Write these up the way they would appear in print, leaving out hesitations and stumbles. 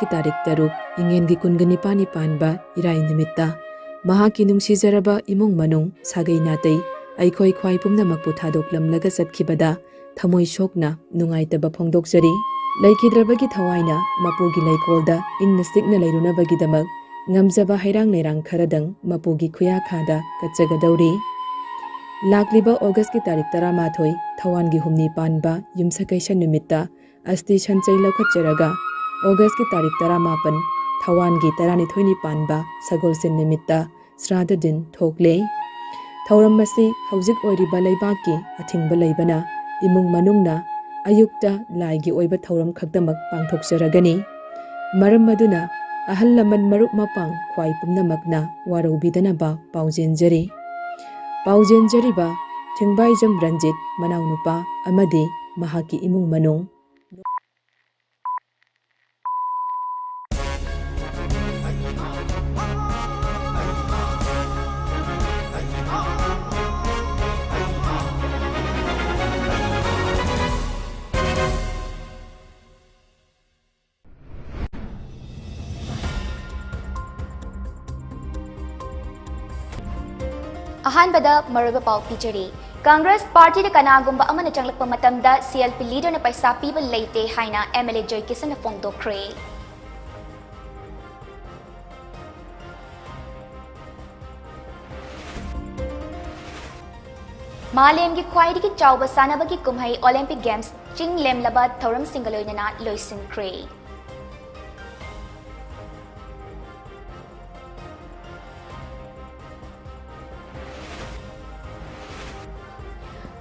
की तारीख 3 इंगेंगी कुनगनी पानी पानबा इराई निमित्ता महाकी नुंसीजरबा इमुंग मनुंग सागै नातै अइखोई ख्वाई पुमनमक पुथादोकलमलगा चटखिबदा थमोई सोकना नुंगाइतबा फोंदोकजरी लैखिद्रबगी थवाइना मपुगी लैकोलदा इन्ना सिकना लैरुनबगीदमक ngamjaba hairang leirang kharadang mapugi khuya khada kachagadauri lakliba august ki tarik 18 thawan gi humni panba yumsakaisha nimitta asti chanchai laukhatjaraga august ki tarik 18 thawan gi 12 ni panba sagolsen nimitta srada din thokle thauram masi haujik oiriba leibaki athingba leibana imung manungna ayukta laigi oiba thauram khakdamak pangthokjaragani maram maduna ahal laman marup mapang khwai pumnamakna waraubidanaba paujenjari ba thingbai jam ranjit manau nupa amadi mahaki imung manung अहानबदा मरुबा पाउ पिजरी Congress party द कनागुंबा अमन चंगलकप मतमदा CLP leader न पैसा पीबा लेते हाइना एमएलए जॉय किसन फोंदोखरे मालेम की ख्वाइदी की चाउबा सानबगी कुमहै ओलंपिक गेम्स चिंग लेमलबा थौरम सिंगलोइना लोइसिनख्रे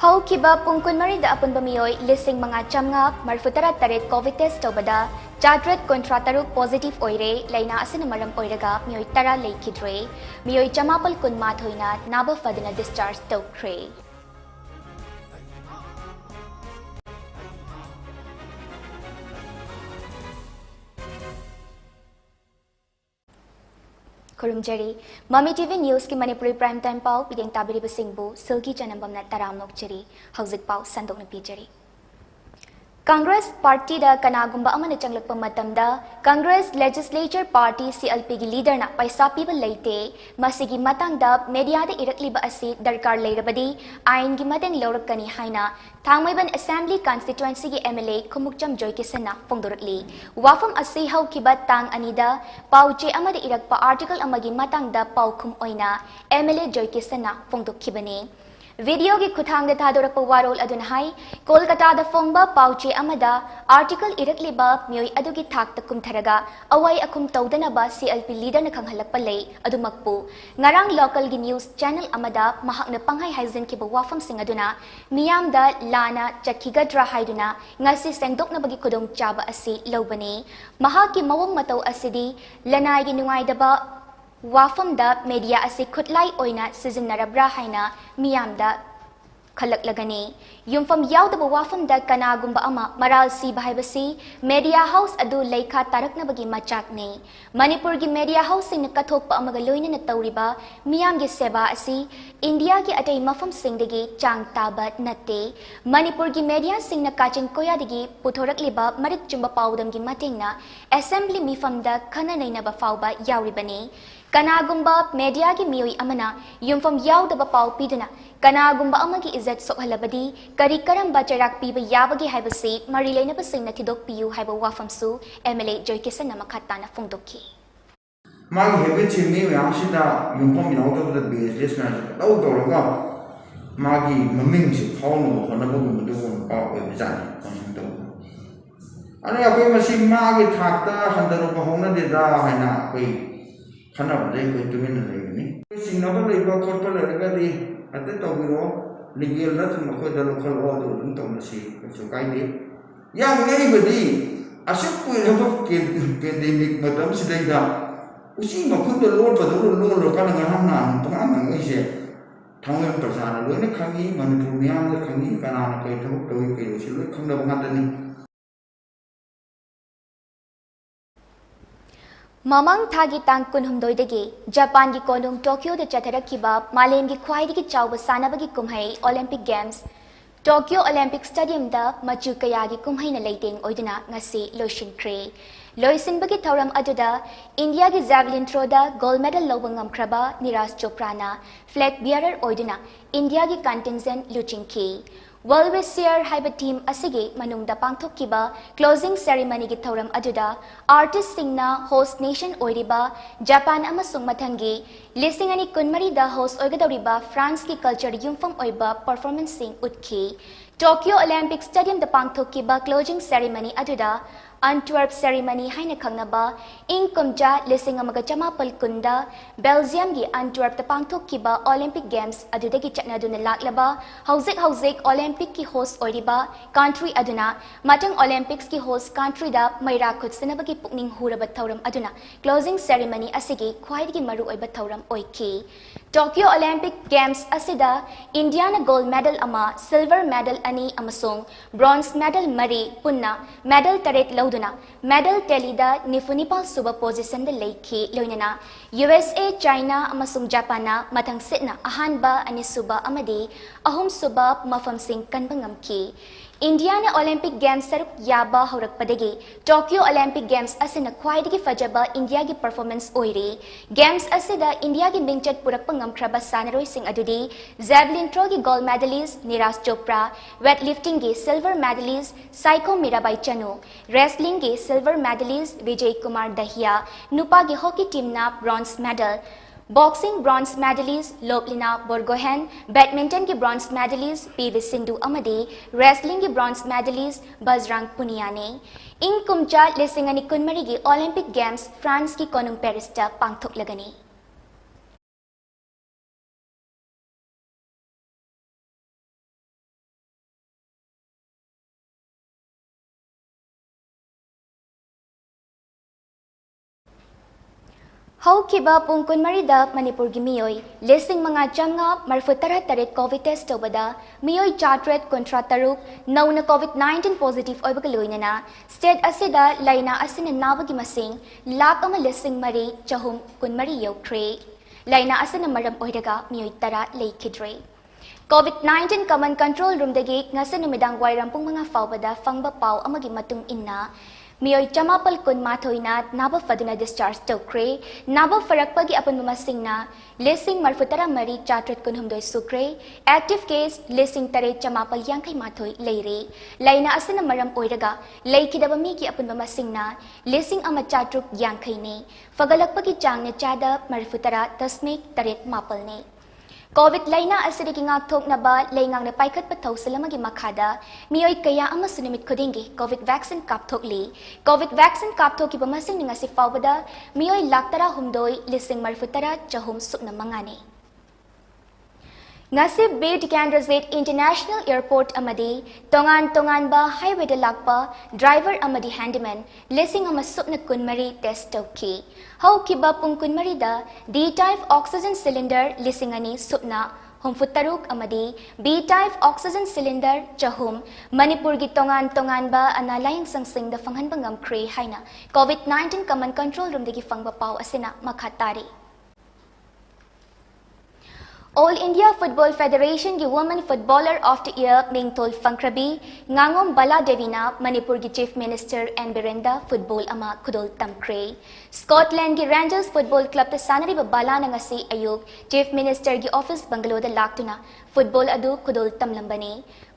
हौखिबा पुंग कुनमरीद अपुनबा मियोय लिसिंग मंगा चमगा मरफुतरा Taret Covid test तौबदा चाट्रेट contra तरुक positive ओइरे लाइना असिन मरम ओइरगा मियोय तरा लेखिद्रे मियोय चमापल कुनमाथोइना नाबा फदना डिस्चार्ज तौख्रे खुरुमजरी ममी टीवी न्यूज की मणिपुरी प्राइम टाइम पाउ पिदेंग ताबिरिबा सिंहबु सिल्की चनंबमना तराम नोकचरी हौजिक पाउ संदोकना पीजरी कांग्रेस पार्टी दा कनागुंबा अमन चंगलकप मतमदा कांग्रेस लेजिस्लेचर पार्टी सीएलपी की लीडर ना पैसा पीबा लेते मसिगी मतंगदा मीडिया दे इरकलिबा असि दरकार लेरबदी आइन की मतेंग लौरकनी हाइना थांगमैबन असेंबली कॉन्स्टिट्युएंसी की एमएलए खुमुकचम जॉय किसना फोंदोरकली वाफम असि हौखिबा तांग अनिदा पाउचे अमद इरकपा आर्टिकल अमगी मतंगदा पाउखुम ओइना एमएलए जॉय किसना फोंदोखिबनी वीडियो की खुथांग थादोरप वारोल अदुन हाई कोलकाता द फोंबा पाउचे अमदा आर्टिकल इरकलिबा मियोय अदुगी थाक कुमथरगा अवै अखुम तौदनबा सीएलपी लीडर न खंगहलक पले अदुमकपु ngarang लोकल की न्यूज चैनल अमदा महाकन पंगहाई हाइजन की वाफम सिंह अदुना मियाम दा लाना चखिगद्रा हाइदुना ngasi सेंगदोकनबगी खुदोंग चाबा असि लौबनी महाकी मवंग मतौ असिदी लनाई की नुंगाइदबा वाफम दा मीडिया असे खुटलाई ओइना सिजनरब्रा हाइना मियामदा खलक लगनी युमफम याउदब वाफम दा कनागुंबा अमा मराल सी भाइबसी मीडिया हाउस अदु लेखा तारकनबगी मचाकने मणिपुर की मीडिया हाउस सिंह कथोकपा अमगा लोइनन तौरिबा मियाम गी सेवा असी इंडिया की अटै मफम सिंहदगी चांग ताबा नते मणिपुर की मीडिया सिंह काचिन कोयादगी पुथोरकलिबा मरिक चुंबा पाउदम की मतेंगना असेंबली मिफम दा खना नैनबा फाउबा याउरिबनी कनागुंबा मीडिया की मियोई अमना युमफम याउदबा पाउ पीदना कनागुंबा अमगी इज्जत सोहलबदी करी करंबा चराक पीबा याबगी हाइबसे मरी लेनबा सिंगना थिदोक पियु हाइबा वाफमसु एमएलए जॉय किसन मखाताना फोंदोखी मागी हेबिट सिमी यामसिदा युमफम याउदबदा बेसलेस ना दौ दौरगा मागी ममिंग से फाउनो होनबगुमदु पाउ ओइबजानि खनदो अने अकोय मसि मागी थाकता हंदरो होनदेदा हाइना कोई खनबदे कोई तुमिन लेगनी सिंगनबा लेबा खोटबा लेरगदी अते तौबिरो लीगल न थम को द लोकल लॉ दो दुम तौनसी कछु काइदे याम लेबदी असुक कुइरबा पेंडेमिक मतम सिदैदा उसी मखुद लोड बदो load local ngaham na tong ang oise thangwe prasana loine khangi manipur miyam da khangi kanana kai thok toi kai usi loi khangnaba ngatani ममंग थागी तांग कुनहुमदोइदगी जापान की कोनुंग टोक्यो द चथरखिबा मालेम की ख्वाइदगी चाउब सानबगी कुमहै Olympic games Tokyo Olympic stadium दा मचु कयागी कुमहैना लेटेंग ओइदना ngasi लोइसिनख्रे लोइसिनबगी थौरम अदुदा इंडिया की जैवलिन थ्रोदा गोल्ड मेडल लौबा ngamkraba Neeraj Chopra flag bearer ओइदुना इंडिया की कंटिजेंट लुचिंखी वर्ल्ड विसियर हाइबा टीम असिगे मनुंगदा पांगथोकिबा क्लोजिंग सेरेमनी की थौरम अदुदा आर्टिस्ट सिंगना होस्ट नेशन ओइरिबा जापान अमसुंग मथंगी लिसिंग अनि कुनमरी दा होस्ट ओइगदौरिबा फ्रांस की कल्चर युमफम ओइबा परफॉर्मेंस सिंग उतखी टोक्यो ओलंपिक स्टेडियम दा पांगथोकिबा क्लोजिंग सेरेमनी अदुदा अंटवर्प सेरेमनी हाइना खंगनबा इंग कुमजा लिसिंग अमगा चमापल कुंदा बेल्जियम की अंटवर्प दा पांगथोकिबा ओलंपिक गेम्स अदुदगी चटनादुना लाक्लबा हौजिक ओलंपिक की होस्ट ओइरिबा कंट्री अदुना मतंग ओलंपिक्स की होस्ट कंट्री दा मैरा खुदसनबगी पुकनिंग हुरबा थौरम अदुना क्लोजिंग सेरेमनी असिगी ख्वाइदगी मरु ओइबा थौरम ओइकी टोक्यो ओलंपिक गेम्स असिदा इंडिया ना गोल्ड मेडल अमा सिल्वर मेडल अनि अमसोंग ब्रोंज मेडल मरी पुन्ना मेडल तरेट लौदुना मेडल टेलीदा निफुनिपाल सुबा पोजिशन दा लेखी लोइनना USA चाइना अमसोंग जापाना मथंग सिटना अहानबा अनि सुबा अमदी अहुम सुबा मफम सिंग कनबा ngamki इंडिया ने ओलंपिक गेम्स सरुक याबा हौरकपदगी टोक्यो ओलंपिक गेम्स असिना ख्वाइदगी फजबा इंडिया की परफॉर्मेंस ओइरी गेम्स असिदा इंडिया की मिंगचट पुरकपा ngamkraba सानरोई सिंग अदुदी जैवलिन थ्रो की gold medalist Neeraj Chopra weight lifting की silver medalist Saikhom Mirabai Chanu wrestling की सिल्वर मेडलिस्ट विजय कुमार दहिया नुपा की हॉकी टीम ना bronze medal boxing bronze medallist Lovlina Borgohain badminton की ब्रॉन्ज मेडलिस्ट पीवी सिंधु अमदी रेसलिंग की ब्रॉन्ज मेडलिस्ट बजरंग पुनिया ने इंग कुमचा लिसिंग अनि कुनमरी की ओलंपिक गेम्स फ्रांस की कोनुंग पेरिस दा पांगथोकलगनी हौकिबा पुंग कुनमरीदा मणिपुर की मियोई लिसिंग मंगा चंगा मरफुतरा तरेट कोविड टेस्ट तोबदा मियोई चाट्रेट कुंट्रा तरुक नौना कोविड-19 पॉजिटिव ओइबगा लोइनना स्टेट असिदा लाइना असिना नाबगी मसिंग लाख अमा लिसिंग मरी चहुम कुनमरी यौख्रे लाइना असिना मरम ओइरगा मियोई तरा लेखिद्रे कोविड-19 कमन कंट्रोल रूम दगी ngasa numidang wairam pung mga faubada fangba pau amagi matung inna मियोई चमापल कुन माथोइना नाबा फदुना डिस्चार्ज तोक्रे नाबा फरकपगी अपन मसिंगना लिसिंग मरफुतरा मरी चाट्रेट कुनहुमदोय सुक्रे एक्टिव केस लिसिंग तरे चमापल यांखै माथोइ लेरे लाइना असिना मरम ओइरगा लेखिदबा मी की अपन मसिंगना लिसिंग अमा चाट्रुक यांखैने फगलकपगी चांगने चादा मरफुतरा तस्मेक तरेट मापलने कोविड लाइना असिदगी ngakthoknaba leingangna paikhatpa thausalamagi makhada miyoi kaya amasu nimit khudingi covid vaccine kapthokli covid vaccine kapthokiba masing ngasi fawbada miyoi laktara humdoi lising marfutara chahum sukna mangani ngasi bid Candrazate International Airport amadi tongan ba highway da lakpa driver amadi handyman lising ama sukna kunmari test toki how kiba pung kunmari da D type oxygen cylinder lising ani sukna humfutaruk amadi B type oxygen cylinder chahum manipur gi tongan ba analayang sangsing da fanghan bangam kre haina covid-19 command control room degi fangba pau asina makhatari All India Football Federation की Women Footballer of the Year Mingtol Fangkrabi Ngangom Bala Devina Manipur की Chief Minister and Berenda Football ama Kudol Tamkre Scotland की Rangers Football Club te sanari ba bala na ngasi ayuk Chief Minister की Office Bangalore da laktuna Football adu Kudol Tamlambani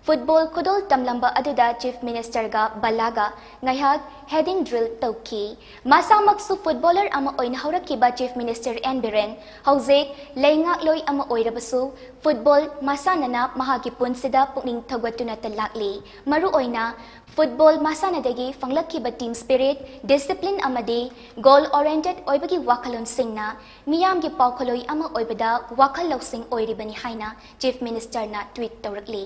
Football Kudol Tamlamba aduda Chief Minister ga balaga ngayhag heading drill tauki masamaksu footballer ama oin haurakiba Chief Minister and Beren hauzek leingak loi ama oirabasu football masanana mahagi punsida pukning thagwatuna talakli maru oina football masanadagi fanglakkiba team spirit discipline amadi goal oriented oibagi wakalon singna miyam gi paukholoi ama oibada wakal losing oiribani haina Chief Minister na tweet tawrakli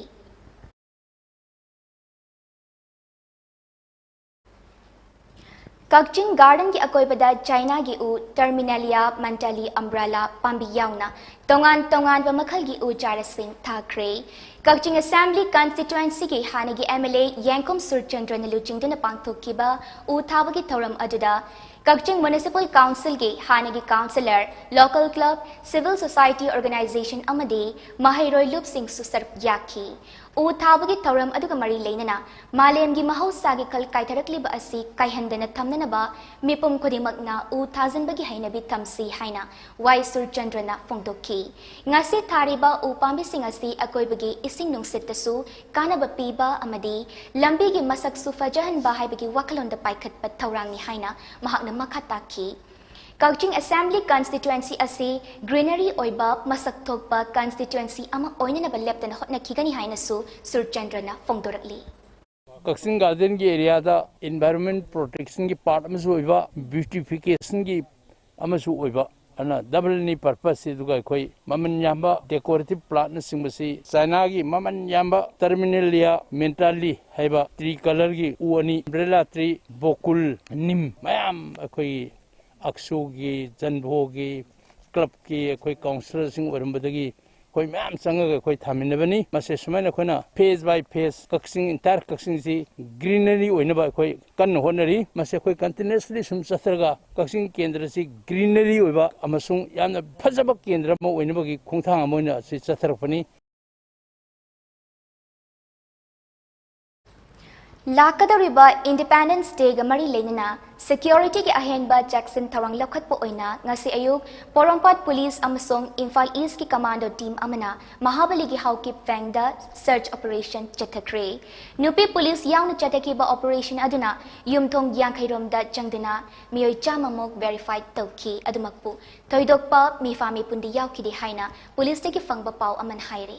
Kakching Garden की अकोइबदा China की उ Terminalia मंटली umbrella पांबी याउना तोंगान बमखल की उ चारसिंग थाखरे Kakching Assembly Constituency की हानेगी MLA यांकुम Surchandra नलुचिंगदुना पांगथोकिबा उ थाबगी थौरम अदुदा Kakching Municipal Council की हानेगी councillor local club civil society organisation अमदी महाइरोय लुप सिंह सुसर याखी उ थाबगी थौरम अदुगा मरी लेनना मालेमगी महौसागी खल काइथरकलिबा असि काइहंदना थमननबा मिपुम खुदिमकना उ थाजनबगी हैनबी थमसी हाइना Y सुरचंद्रना फोंदोकी ngasi thariba u pambising asi akoibagi ising nungsittasu kanaba piba amadi lambigi masak su fajahan ba haibagi wakalonda paikhat pat thawrangni haina mahakna makhataki Kawching Assembly Constituency asi greenery oiba masak thokpa constituency ama oinana ba leptana hotna kigani haina su Surchandrana fongdorakli Kaksin Garden ki area da environment protection ki part amasu oiba beautification ki amasu oiba ana double ni purpose se duga khoi maman yamba decorative plant na singbasi China gi maman yamba terminalia mentally haiba tree color gi uani umbrella tree bokul nim mayam khoi aksu gi janbo gi club ki khoi counselor sing orambadagi khoi mayam changa khoi thaminabani mase sumaina khoina phase by phase kaksin entire kaksin si greenery oina ba khoi kan honari mase khoi continuously sum chathraga kaksin kendra si greenery oiba amasung yamna phajaba kendra mo oina bagi khongthang amoina si chathrapani Lakadariba Independence Day ga mari lenana security ki ahenba Jackson thawang lokhatpo oina ngasi ayuk Porongpat Police amasong Imphal East ki commando team amana Mahabali gi hawkip fangda search operation chathakre Nupi Police yaung chathaki ba operation aduna yumthong yangkhairom da changdina miyoi chamamok verified tawki adumakpu thoidokpa mi fami pundi yaukidi haina police te ki fangba paw aman haire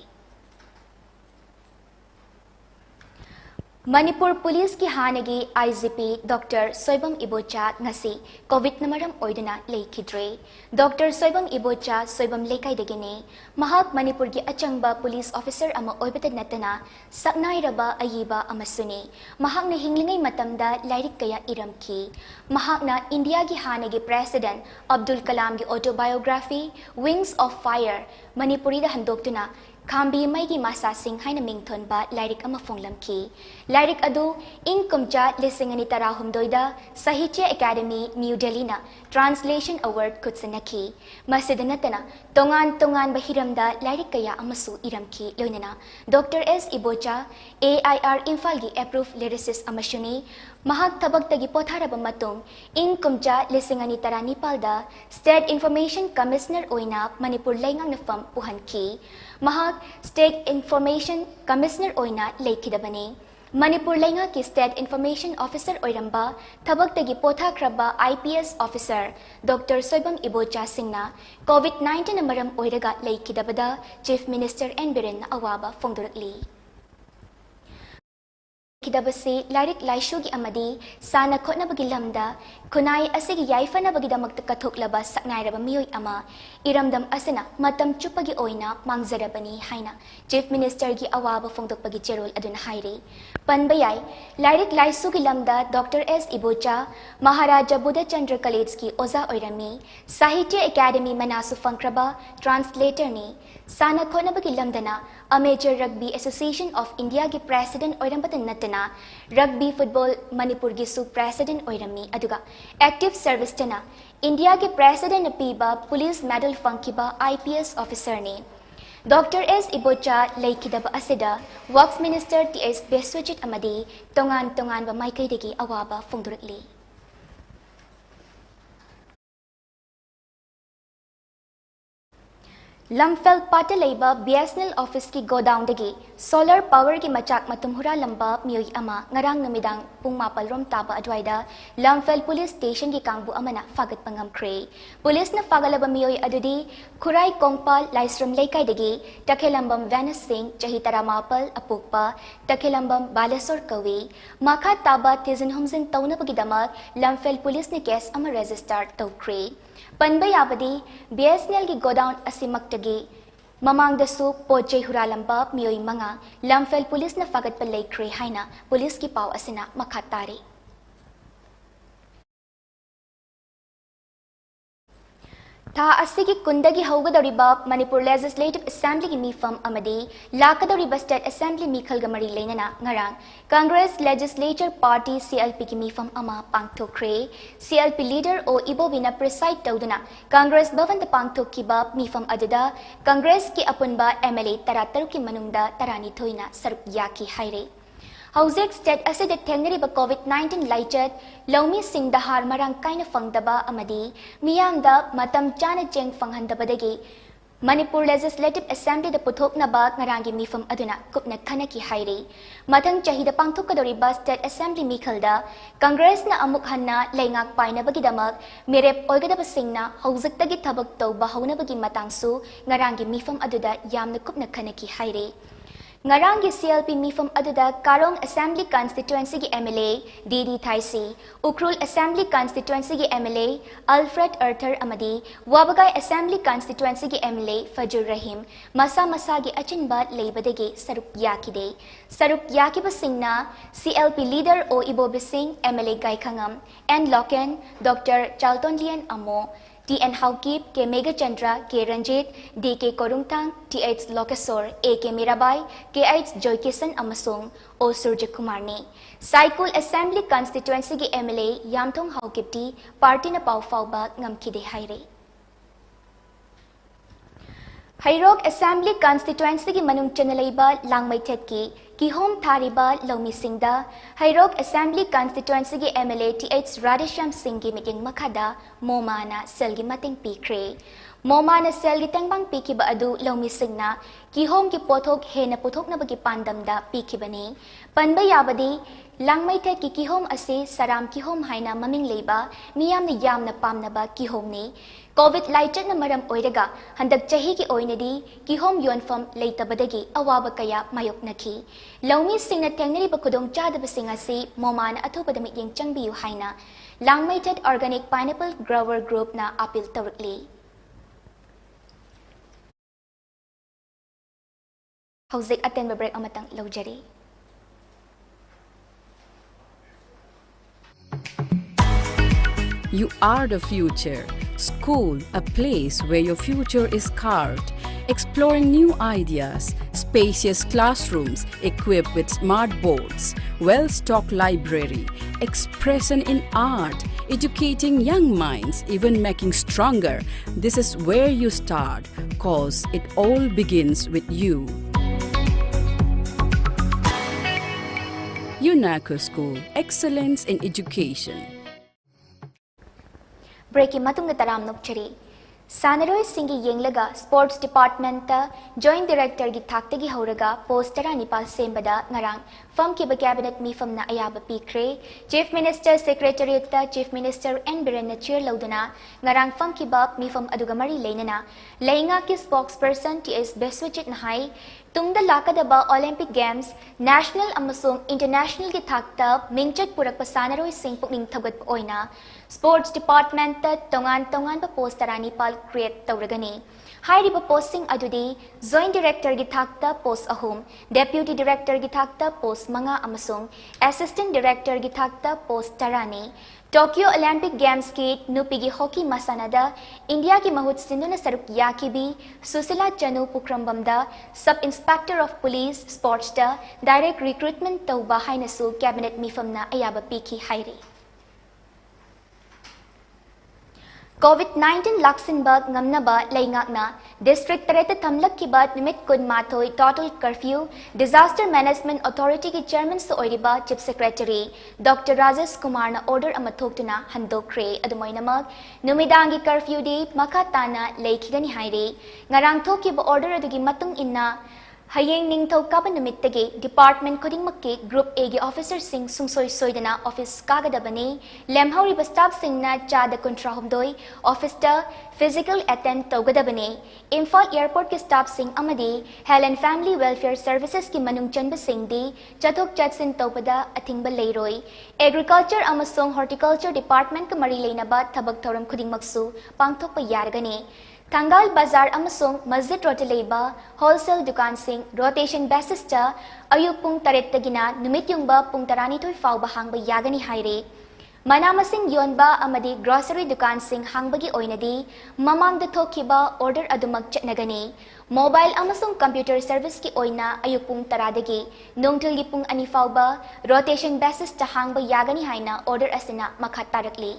Manipur Police ki hanagi IGP Dr. Soibam Ibocha ngasi COVID namaram oidana leikidre Dr. Soibam Ibocha Soibam lekai degene mahak Manipur ki achangba police officer ama oibata natana saknai raba ayiba amasuni mahak na hinglingai matamda lairik kaya iramki mahak na India ki hanagi President Abdul Kalam ki autobiography Wings of Fire Manipuri da handoktuna Kambi maigi masa sing haina mingthon ba lairik ama fonglamki lairik adu ing kumcha lisingani tara humdoida Sahitya Academy New Delhi na translation award kutsanaki masidanatana tongan bahiramda lairik kaya amasu iramki loinana Dr. S Ibocha AIR Imphal gi approved lyricist amashuni mahak tabag tagi potharaba matung ing kumcha lisingani tara Nepalda State Information Commissioner oina Manipur laingang na fam puhanki mahak State Information Commissioner oina leikidabani Manipur lainga ki State Information Officer oiramba thabak tagi potha kraba IPS Officer Dr. Soibam Ibocha Singna COVID-19 maram oiraga leikidabada Chief Minister N Biren awaba fongdorakli Kidabasi lairik laishugi amadi sana khotnabagi lamda kunai asigi yaifanabagi damakta kathoklaba saknairaba miyoi ama iramdam asina matam chupagi oina mangzarabani haina Chief Minister gi awaba fongdokpagi cherol aduna haire panbayai lairik laisugi lamda Dr. S Ibocha Maharaja Buddha Chandra College ki oza oirami Sahitya Academy manasu fangkraba translator ni sana khotnabagi lamdana a major rugby association of India gi president oirambatan natana rugby football Manipur gi su president oirami aduga active service tana India gi president piba police medal funkiba IPS officer ni Dr. S Ibocha leikidaba asida works minister TS Beswajit amadi tongan ba maikai degi awaba fongdurakli Lamfel Pataleiba BSNL office ki godown dagi solar power ki machak matumhura lamba miyoi ama ngarang namidang pung mapal rom taba adwaida Lamfel police station ki kangbu amana fagat pangam kre police na fagalaba miyoi adudi Khurai Kongpal Laisram Leikai dagi Takhelambam Venus Singh chahi tara mapal apukpa Takhelambam Balasor kawi makha taba tizin humzin tauna pagidamak Lamfel police ni case ama register taw kre Panbay abadi BSNL ki godown asimaktagi mamang dasu pojay huralamba miyoi mga Lamfel police na fagat palay kre haina police ki paw asina makatari था अस्सिगी कुंदगी हौगदौरिबा Manipur legislative assembly की मीफम अमदी लाकदौरिबा state assembly मीखल गमरी लेनना ngarang Congress legislature party CLP की मीफम अमा पांगथोखरे CLP लीडर ओ इबोबिना प्रिसाइड तौदना कांग्रेस भवन द पांगथोखिबा मीफम अदुदा कांग्रेस की अपुनबा MLA 13 की मनुंगदा 12 सरुप याकी हाइरे हौजेक स्टेट असिद थेंगरिबा कोविड-19 लाइचत लौमी सिंह दहार मरंग काइना फंगदबा अमदी मियांगदा मतम चाना चेंग फंगहंदबदगी मणिपुर लेजिस्लेटिव असेंबली द पुथोकनबा ngaranggi मीफम अदुना कुपना खनकी हाइरे मथंग चाहिदा पांगथोकदोरिबा स्टेट असेंबली मीखलदा कांग्रेस ना अमुक हन्ना लेंगाक पाइनबगीदमक मेरेप ओइगदबा सिंगना हौजेक्तगी थबक तौबा हौनबगी मतंगसु ngaranggi मीफम अदुदा यामना कुपना खनकी हाइरे ngaranggi CLP मीफम अदुदा कारोंग असेंबली कॉन्स्टिट्युएंसी की MLA DD Thaisii Ukhrul assembly constituency की MLA अल्फ्रेड अर्थर अमदी वाबगाई असेंबली कॉन्स्टिट्युएंसी की MLA फजुर रहीम मसा मसा की अचिनबा लेबदगे सरुप याकिबा सिंगना CLP leader O Ibobi Singh MLA Gaikhangam N Loken doctor Chaltonlien Amo TN Haukip, K Megachandra, K Ranjit, DK Korungtang, TH Lokasor, AK Mirabai, KH Joykisan Amasung, O Surja Kumarni. Saikul Assembly Constituency की MLA Yamthong Haukip T party न पाव फाउबा ngam हाइरे हाइरोक assembly constituency की मनुंग चनलेबा लांगमैथेत की किहोम थारिबा लौमी सिंगदा हाइरोक assembly constituency की MLA TH Radheshyam Singh की meeting मखादा मोमाना cell की मतिंग पीख्रे मोमाना cell की तेंगबांग पीखिबा अदु लौमी सिंगना किहोम की पोथोक हेना पुथोकनबगी पांदमदा पीखिबने पनबा याबदी लांगमैथेत की किहोम असे सराम किहोम हाइना ममिंग लेबा मियामना यामना पामनबा किहोमने कोविड लाइचन मरम ओइरगा हंदक चही की ओइनदी किहोम योनफम लेतबदगी अवाब कया मायोकनखी लौमी सिंगना थेंगरिबा खुदोंग चादबसिंग असे मोमाना अथोबद मिटिंग चंगबियु हाइना Langmeithet organic pineapple grower group ना अपील तौरकली हौजिक अटेंबा ब्रेक अमतंग लौजरी You are the future. School, a place where your future is carved. Exploring new ideas, spacious classrooms equipped with smart boards, well-stocked library, expression in art, educating young minds, even making stronger. This is where you start, cause it all begins with you. UNACO School, excellence in education. ब्रेकी मतुंग तराम नुकचरी सानरोय सिंगी येंगलगा sports department joint director की थाक्तगी हौरगा पोस्ट 12 सेंबदा ngarang फम की कैबिनेट मीफमना अयाब पीख्रे chief minister secretariat chief minister N Biren chair लौदना ngarang फम की मीफम अदुगा मरी लेनना लेंगा की स्पोक्स पर्सन TS बेस्वचित नहाई तुंगदा लाकदबा ओलंपिक गेम्स नेशनल अमसोंग इंटरनेशनल की थाक्ता मिंचत पुरक सानरोय सिंह पुकनिंग थगत ओइना स्पोर्ट्स डिपार्टमेंट तोंगान पोस्ट 12 क्रिएट तौरगनी हाइरिबा पोस्टिंग अदुदी जॉइंट डायरेक्टर की थाक्ता पोस्ट अहुम डेप्यूटी डायरेक्टर की थाक्ता पोस्ट 5 अमसोंग असिस्टेंट डायरेक्टर की थाक्ता पोस्ट 13 टोक्यो ओलंपिक गेम्स की नुपीगी हॉकी मसानदा इंडिया की महुत सिंधुना सरुक याकीबी सुशीला चनु पुक्रम्बमदा sub inspector of police sports direct recruitment तौबा हाइनसु कैबिनेट मीफमना अयाबा पीखी हाइरी कोविड-19 लाक्सिनबग ngamnaba leingakna district tareta thamlak ki bat nimit kun mathoi total curfew disaster management authority ki chairman so oiriba chief secretary Dr. Rajesh Kumar na order amathokna handokre adumoinamak numidangi curfew di makatana leikhigani haire ngarang thoki ba order adugi matung inna Hayeng Ningthau Kaba Numittagi Department Kudingmakki Group A gi Officer Singh Sungsoi Soidana Office Kagadabani Lemhauri Staff Singna Chada Kuntra Humdoi Office ta Physical Attend Taugadabani Imphal Airport ki Staff Singh Amadi Health and Family Welfare Services ki Manung Chanba Singh di Chathok Chatsin Taupada Athingba Leiroi Agriculture Amasong Horticulture Department ka Mari Leinaba Thabak Thoram Kudingmaksu Pangthokpa Yaragani Tangal Bazaar amasong Masjid Rotaleba Wholesale Dukan Sing Rotation Basis ayuk pung taret tagina numit yung ba pung 12 faw bahang ba yagani haire Mana masing yonba amadi grocery dukan sing hangbagi oinadi mamang da thokiba order adumak chatnagani mobile amasung computer service ki oina ayupung taradagi nongthil gi pung ani fauba rotation basis ta hangba yagani haina order asina makatarakli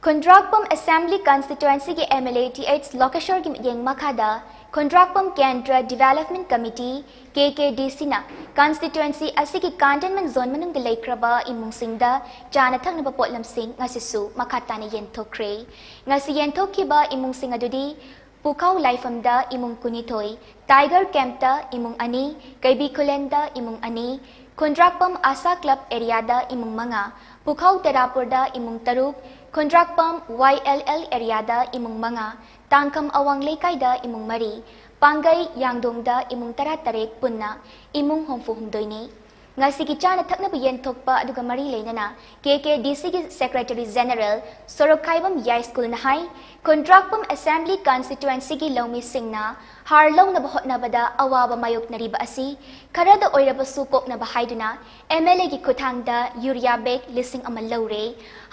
Kondrakpam Assembly Constituency ki MLA TH Lokeshwar ki yeng makada Kondrakpam Kendra Development Committee KKDC na constituency asiki cantonment zone manung delay kraba imung singda jana thak na potlam sing ngasisu makata ni yenthokre ngasi yenthokiba imung sing adudi Pukau Laifamda imung kunitoy Tiger Campta imung ani Kaibi Kulenda imung ani Kondrakpam Asa Club area da imung mga Pukau Terapurda imung taruk Kondrakpam YLL area da imung mga Tangkam Awang Lekay da imung mari Pangay Yangdong da imung taratarek punna imung homfu humdoy ni Ngasigi chana thakna biyen thokpa aduga mari leina KKDC ki Secretary General Sorokaibam Yai School na hai Kondrakpam Assembly Constituency ki Lomi Singna harlaw na bahot na bada awaba mayok na riba asi karada oiraba supok na bahayduna MLA ki kuthangda urea bag lising amalawre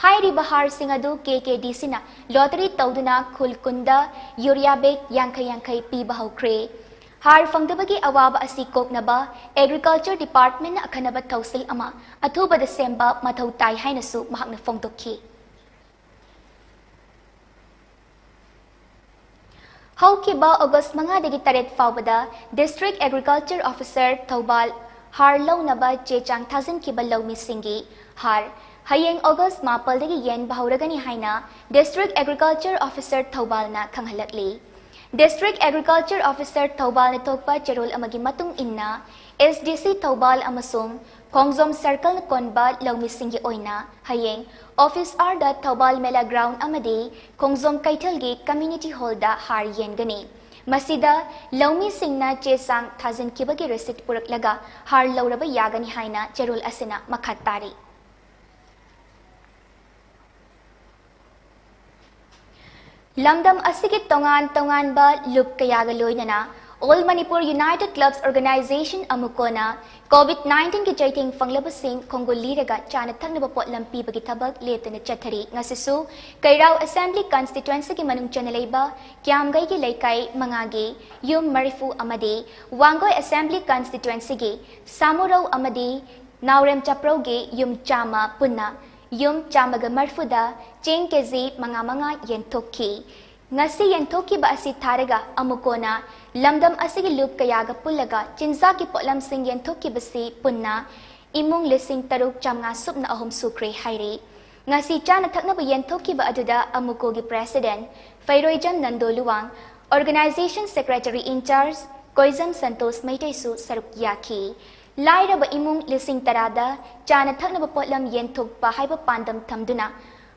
hai riba har singadu KKDC na lottery tawduna khulkunda urea bag yankay pi bahawkre Har fangdabagi awaba asi kok na ba Agriculture Department na akanabat kausil ama atuba Desemba mathaw tay hay nasu mahak na fongtokki. Hauki ba August mga digitaret faubada District Agriculture Officer Taubal har law na ba chechang thazin kibalaw misingi har hayeng August mapal dagi yen bahuragani hayna District Agriculture Officer Taubal na kanghalatli. District Agriculture Officer Taubal Nitokpa Cherol amagi matung inna SDC Taubal amasung Kongzom Circle na konba lawmisingi oina hayeng Office Arda Taubal Mela Ground amadi Kongzom Kaitelgi Community Hall da har yen gani Masida lawmising na chesang thazin kibagi receipt purak laga har lawraba yagani haina Cherol asina makatari Lamdam asigi tongan ba lup kayaga loinana All Manipur United Clubs Organization amukona COVID-19 ki jaiting fanglabasing Kongoliraga chana thangna potlam pi bagi tabag letana chathari ngasisu Kairao Assembly Constituency ki manung chanalaiba Kiamgai ki laikai mangagi yum marifu amadi Wangoy Assembly Constituency ki Samuraw amadi Naurem Chaprao gi yum chama punna Yum chamaga marfuda ching kezi mga yentoki. Ngasi yentoki ba asi taraga amukona lamdam asigi loop kayaga pulaga chinza ki potlam sing yentoki basi punna imung lising taruk chamnga sup na ahom sukre hairi. Ngasi chana thakna ba yentoki ba aduda amuko gi President Fairoijam Nandoluwang Organization Secretary in Charge Koizam Santos Maitaisu saruk yaki. Laira ba imung lising tarada chana thakna ba potlam yentok pa haiba pandam thamduna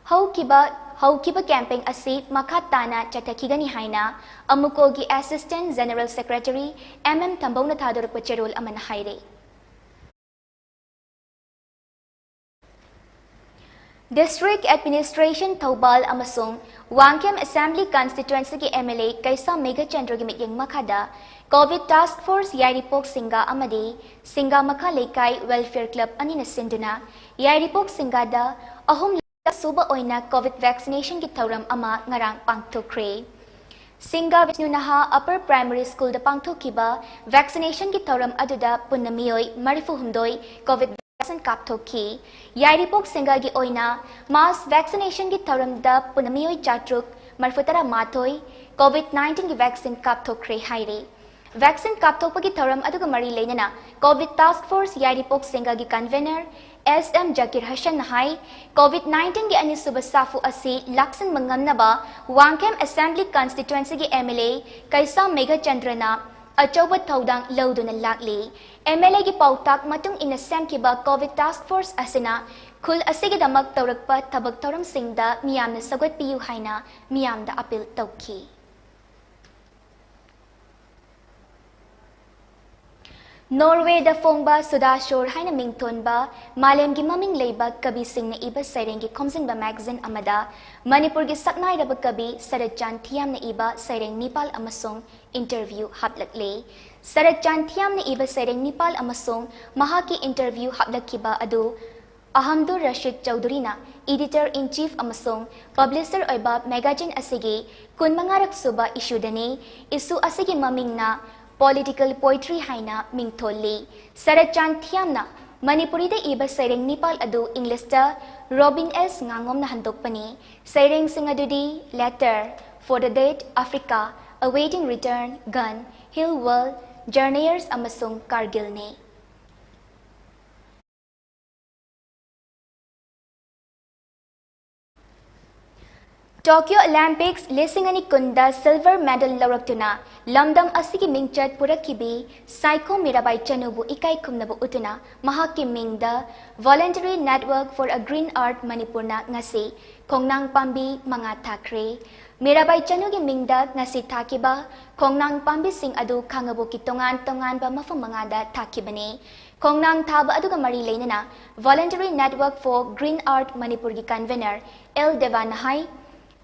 haukiba camping asi makatana chatakigani haina amuko gi Assistant General Secretary MM Tambona Thador Pacherol aman haire District Administration Taubal amasung Wangkem Assembly Constituency ki MLA Kaisa Mega Chandra gi mityang makada COVID Task Force Yairipok Singa amadi Singa Makha Lekay Welfare Club ani nasinduna Yairipok Singa da ahum suba oina COVID vaccination ki thauram ama ngarang pangthokre Singa Vishnunaha Upper Primary School da pangthokiba vaccination ki thauram aduda punamioi marifu humdoi COVID vaccine kapthoki Yairipok Singa gi oina mass vaccination ki thauram da punamioi chatruk marfutara mathoi COVID-19 ki vaccine kapthokre haire Vaccine kapthokpagi thoram aduga mari leinana COVID Task Force Yairipok Singa gi convener SM Jakir Hassan hai COVID-19 gi ani suba safu asi laksan mangamnaba Wangkem Assembly Constituency gi MLA Kaisa Mega Chandrana achoba thaudang lauduna lakli MLA gi pautak matung inasem ki ba COVID Task Force asina khul asigi damak tawrakpa thabak thoram singda miyamna sagat piyu haina miyamda appeal tawki Norway da fongba Sudashor haina mington ba malem gi maming leiba kabi sing na iba saireng gi khomsing ba magazine amada Manipur gi saknai da kabi Sarachan Thiam na iba saireng Nepal amasong interview haplakle Saratchan Thiamna iba sereng Nepal amasong mahaki interview haplakiba adu Ahamdur Rashid Chowdhury Editor-in-Chief amasong Publisher oiba magazine asigi kun mangarak suba issue dani isu asigi maming na Political Poetry haina mingtholli. Saratchan Thiamna Manipuri da iba sereng Nepal adu English ta Robin S. Ngangom na handokpani. Sereng singadudi Letter for the Dead Africa Awaiting Return Gun Hill World Journeyers amasong Kargil ne. Tokyo Olympics lesingani kunda silver medal lawraktuna lamdam asigi mingchat purakibi Psycho Mirabai Chanubu ikai kumnabu utuna mahaki mingda Voluntary Network for a Green Art Manipurna ngasi kongnang pambi mga thakre Mirabai Chanugi mingda ngasi thakiba kongnang pambi sing adu khangabu kitongan tongan ba mafam mga da thakibani kongnang thaba aduga mari leinana Voluntary Network for Green Art Manipur gi convener L Devanahai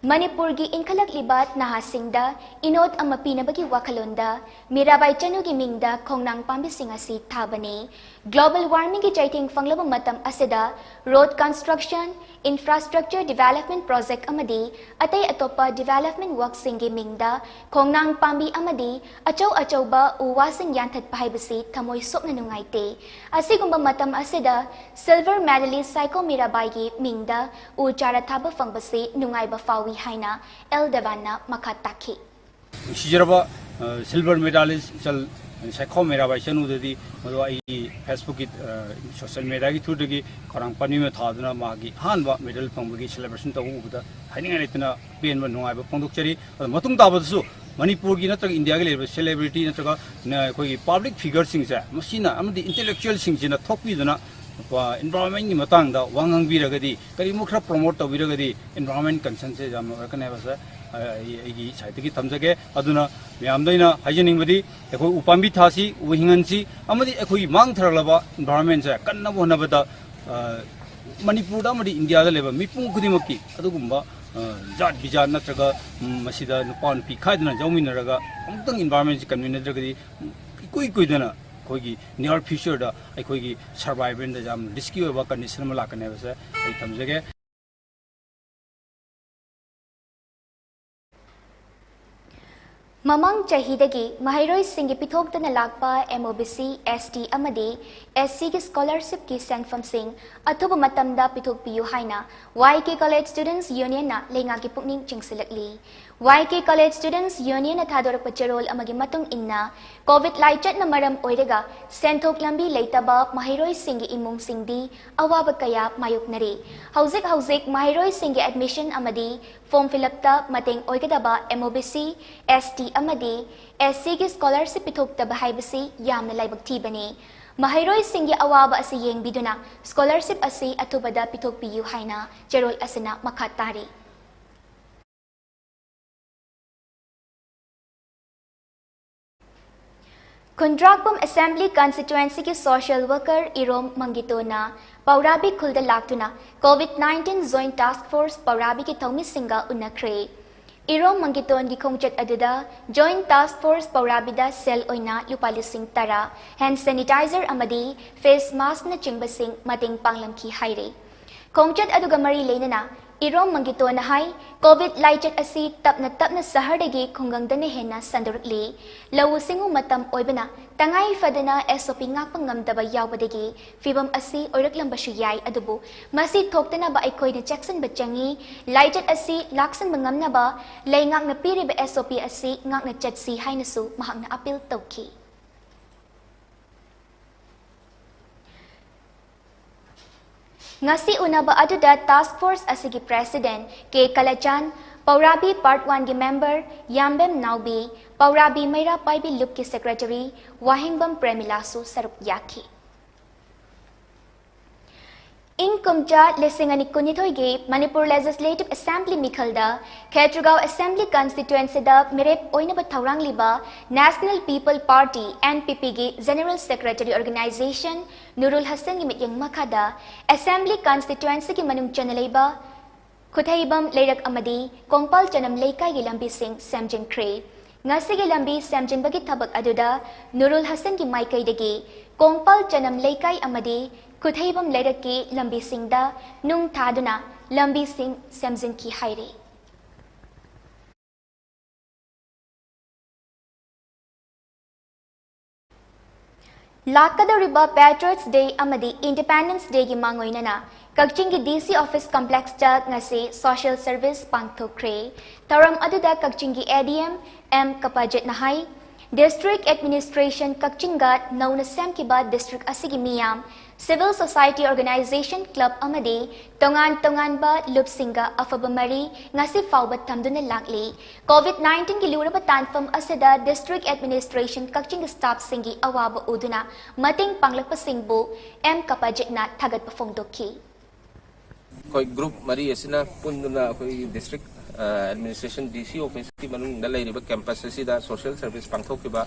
Manipur gi inkhalak libat nahasingda inod ang mapinabagi wakalonda Mirabai Chanugi mingda kongnang pambising asi thabani global warming gi jaiting fanglaba matam aseda road construction infrastructure development project amadi atay atopa development work singi mingda kongnang pambi amadi achaw ba uwasing yanthat pahaybasi thamoy sok na nungaite asigumba matam aseda silver medalist Psycho Mirabai gi mingda uchara thaba fangbasi nungai ba fawi haina El Devana makataki Shijraba silver medalist chal Psycho Mirabai chanu dadi mado ai Facebook ki social media ki through dagi korang pani me thaduna magi hanba medal panggi celebration tawu buda haninga retna pen ma nungai ba pangdok chari matung ta basu Manipur gi natrag India gi level celebrity natraga koi public figure sing sa masina amadi intellectual sing jina thokpi duna environment ki matang da wangang bi ragadi kari mukra promote to bi ragadi environment concern se jam rakane basa igi saitigi tamjage aduna myamdaina hygienic badi ekoi upambi thasi uhingansi amadi ekoi mang tharalaba environment se kanna bona bada Manipur da madi India da leba mipung khudimaki adugumba jat bija natraga masida nupan pi khaidna jawmin raga amtang environment convenient ragadi koi dana koigi near future da koigi survival da jam risky oba condition ma lakane basa ai tamjage Mamang Chahidagi Mahiroi Singi Pithok Tana Lakpa MOBC ST Amadi SC ki scholarship ki Sanfam Singh Athuba Matamda Pithok Piyu Haina YK College Students Union na Lenga ki Pukning Chingsilakli YK College Students Union na Thadorak Pacharol amagi matung inna COVID laichat na maram oirega Senthok Lambi Leitaba Mahiroi Singi Imong Singdi Awaba Kaya Mayuk Nari Hauzik Mahiroi Singi admission amadi form fill up ta mating oigadaba MOBC ST amadi SC ki scholarship pithok ta bahaybasi yamna laibak tibani Mahiroi Singi awaba asi yeng biduna scholarship asi atubada pithok piyu haina cherol asina makatari Kundrakpam Assembly Constituency ki social worker Irom Mangitona Paurabi Khulda Laktuna COVID-19 Joint Task Force Paurabi ki Thomi Singa Unakre Irom Mangiton gi Khongchat Aduda Joint Task Force Paurabi da Cell Oina Lupalising Tara hand sanitizer amadi face mask na Chingbasing Mating Panglamki Haire Khongchat Aduga Mari Lenana Irom Mangitona Hai COVID laichat asi tapna sahardagi khunggangdane hena sandurli lawu singu matam oibana tangai fadana SOP ngakpang ngamdaba yawbadagi fibam asi oiraklambashu yai adubu masi thoktana ba aikoi na Jackson bachangi laichat asi laksan mangamna ba laingak na piri ba SOP asi ngak na chatsi hainasu mahang na appeal tawki Ngasi una ba aduda task force asigi president K Kalachan Paurabi part 1 gi member Yambem Naubi Paurabi Maira Paibi Loop ki secretary Wahingbam Premilasu Sarup Yaki Inkumja Lesingani Kunithoi ge Manipur Legislative Assembly Mikhalda Khetrugao Assembly Constituency da Mirep Oinaba Thaurang Liba National People Party NPP ge General Secretary Organization Nurul Hassan gi mityang makada Assembly Constituency ki manung chanalaiba Khuthaibam Leirak Amadi Kongpal Chanam Leikai gi Lambi Singh Samjin Kre ngasigi lambi semjinbagi thabak aduda Nurul Hassan ki maikaidagi Kongpal Chanam Leikai amadi Kuthaibam Leiraki lambi singda nung thaduna lambi sing semjin ki haire. Lakadariba Patriots Day amadi Independence Day gi mangoinana Kakching gi DC Office Complex ta ngasi Social Service pangthokre taram aduda Kakching gi ADM M Kapajit nahai District Administration Kakching ga nauna sem ki ba district asigi miyam Civil Society Organization Club amadi tongan ba lupsinga afabamari ngasi fawbat tamduna lakli COVID-19 gi luraba tanfam asida District Administration Kakching staff singi awaba uduna mating panglakpa singbu M Kapajit na thagat pafongdokki koi group mari asina punduna koi district administration DC office ki manung dalai riba campus asida social service pangthok ki ba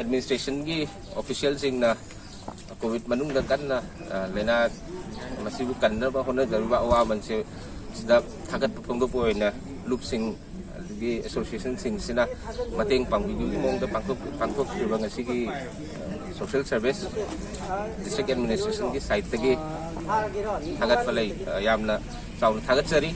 administration gi official sing na covid manung dan kan na lena masih bukan na ba hona dari ba awa man se sida thagat pangdo po na loop sing gi association sing sina mating pangbigu mong da pangthok riba ngasi gi social service district administration ki side tagi thagat palai yamna saun thagat sari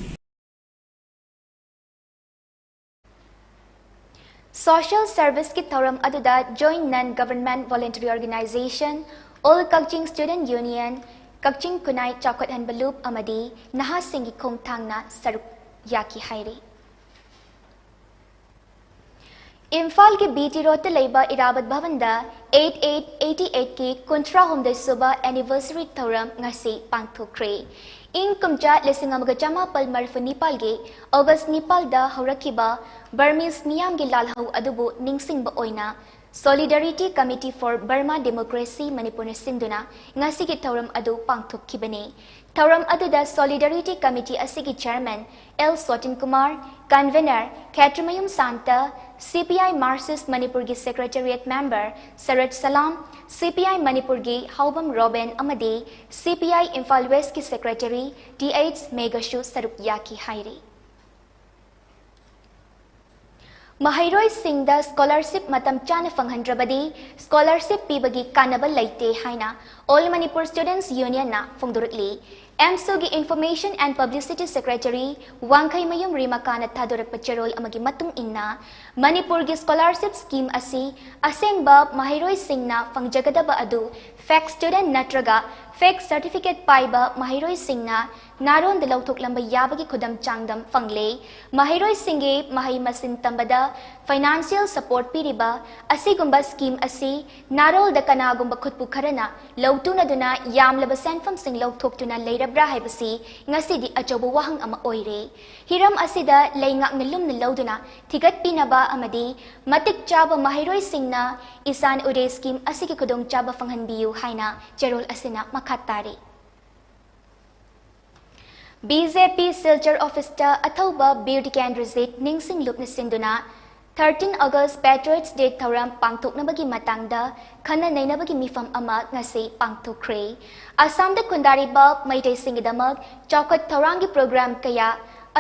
Social Service ki thoram aduda Joint Non-Government Voluntary Organization All Kakching Student Union Kakching Kunai Chakot Hanbalup amadi naha singi khong thangna saruk yaki hairi Imphal ke BT Road te leiba Irabat Bhavan da 8888 ki Kuntra Homdai Suba Anniversary thoram ngasi pangthokre ing kumja lesing amaga chama pal marfu Nepal ge August Nepal da haurakiba Burmese miyam gi lalhau adubu ningsing ba oina Solidarity Committee for Burma Democracy Manipur sinduna ngasi gi thoram adu pangthokkibane thoram adu da Solidarity Committee asigi chairman L Sotin Kumar convener Katrimayum Santa CPI Marxist Manipur gi secretariat member Sarat Salam CPI Manipur gi Haubam Robin amadi CPI Imphal West ki secretary DH Megashu Sarup Yaki Hairi Mahairoi Singda scholarship matam chana fanghandrabadi scholarship pibagi kanaba laite haina All Manipur Students Union na fongdurutli MSU gi Information and Publicity Secretary Wangkai Mayum Rimakana Thadorak Pacharol amagi matung inna Manipur gi scholarship scheme asi asengba Mahairoi Singna fangjagadaba adu fake student natraga fake certificate paiba Mahairoi Singna naron de lauthok lamba yabagi khudam changdam fangle Mahairoi Singge mahai masin tambada financial support piriba asigumba scheme asi narol da kanagumba khutpu kharana lautuna duna yamlaba senfam sing lauthok tuna leirabra haibasi ngasidi achobu wahang ama oire hiram asida leingak nilum nilauduna thigat pinaba amadi matik chaba Mahairoi Singna isan ude scheme asigi khudong chaba fanghanbiu haina cherol asina makhatari BJP Silchar Office ta athauba beauty candidate Ningsing Lupna Sinduna 13 August Patriots Day thoram pangthoknabagi matangda khana nainabagi mifam ama ngasi pangthokre Assam da kundariba maitai singidamak chokot thorangi program kaya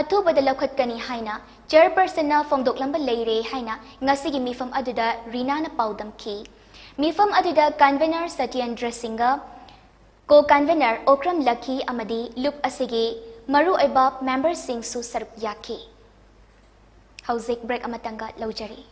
athubada lakhatkani haina chairperson na fongdoklamba leire haina ngasigi mifam aduda Rina na paudamki mifam aduda convener Satyendra Singha Co-convener Okram Lucky amadi Lup asigi maru aiba member sing su sarup yaki Hauzik break amatanga laujari